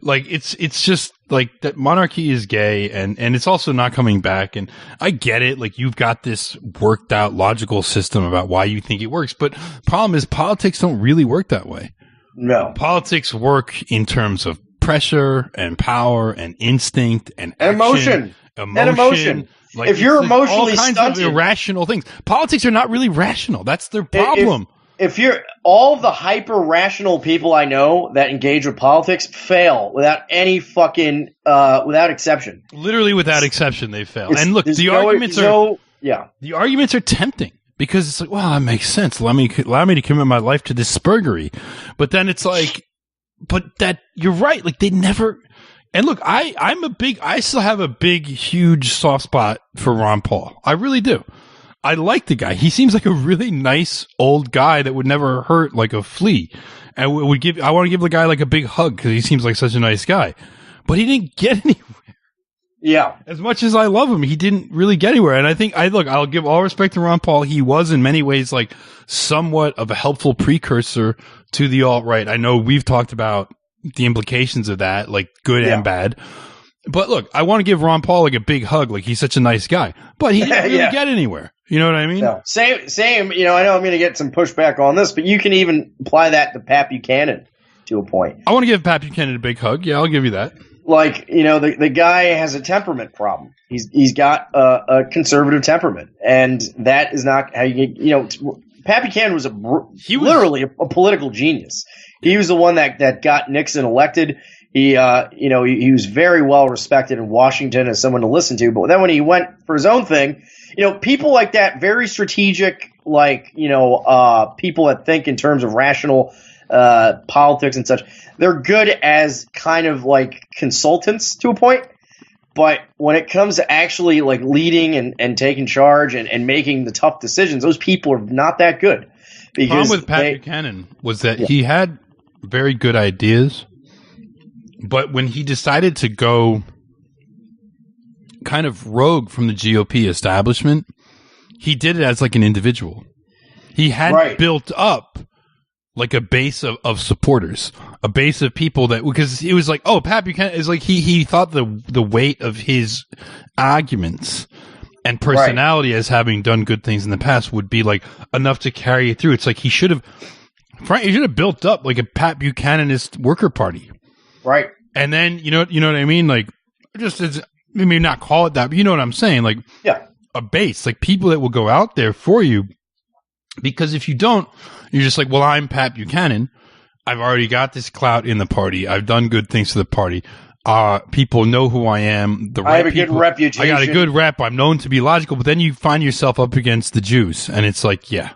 Like, it's just like that monarchy is gay and it's also not coming back. And I get it. Like, you've got this worked out logical system about why you think it works. But problem is politics don't really work that way. No. Politics work in terms of pressure and power and instinct and action, emotion. Like, if you're emotionally all kinds stunted, of irrational things. Politics are not really rational. That's their problem. If you're all the hyper rational people I know that engage with politics fail without any fucking without exception. Literally without exception, they fail. And look, the arguments are tempting because it's like, well, that makes sense. Allow me to commit my life to this spurgery. But then it's like, but that you're right. Like, they never. And look, I still have a big, huge soft spot for Ron Paul. I really do. I like the guy. He seems like a really nice old guy that would never hurt like a flea. And I want to give the guy like a big hug because he seems like such a nice guy. But he didn't get anywhere. Yeah. As much as I love him, he didn't really get anywhere. And I think I'll give all respect to Ron Paul. He was in many ways like somewhat of a helpful precursor to the alt-right. I know we've talked about the implications of that, like good and bad. But look, I want to give Ron Paul like a big hug, like he's such a nice guy. But he didn't really get anywhere. You know what I mean? No. Same. You know, I know I'm going to get some pushback on this, but you can even apply that to Pat Buchanan to a point. I want to give Pat Buchanan a big hug. Yeah, I'll give you that. Like, you know, the guy has a temperament problem. He's got a conservative temperament, and that is not how Pat Buchanan was literally a political genius. He was the one that got Nixon elected. He was very well respected in Washington as someone to listen to. But then when he went for his own thing, people like that, very strategic, people that think in terms of rational politics and such, they're good as kind of like consultants to a point. But when it comes to actually like leading and taking charge and making the tough decisions, those people are not that good. The problem with Pat Buchanan was that he had very good ideas, but when he decided to go kind of rogue from the GOP establishment, he did it as like an individual. He hadn't built up like a base of supporters, a base of people that, because it was like, oh, Pat Buchanan is like, he thought the weight of his arguments and personality as having done good things in the past would be like enough to carry it through. It's like he should have built up like a Pat Buchananist worker party. Right. And then, you know what I mean? Like, just as, maybe not call it that, but you know what I'm saying? Like, a base, like people that will go out there for you. Because if you don't, you're just like, well, I'm Pat Buchanan. I've already got this clout in the party. I've done good things to the party. People know who I am. I have a good reputation. I got a good rep. I'm known to be logical. But then you find yourself up against the Jews. And it's like, yeah,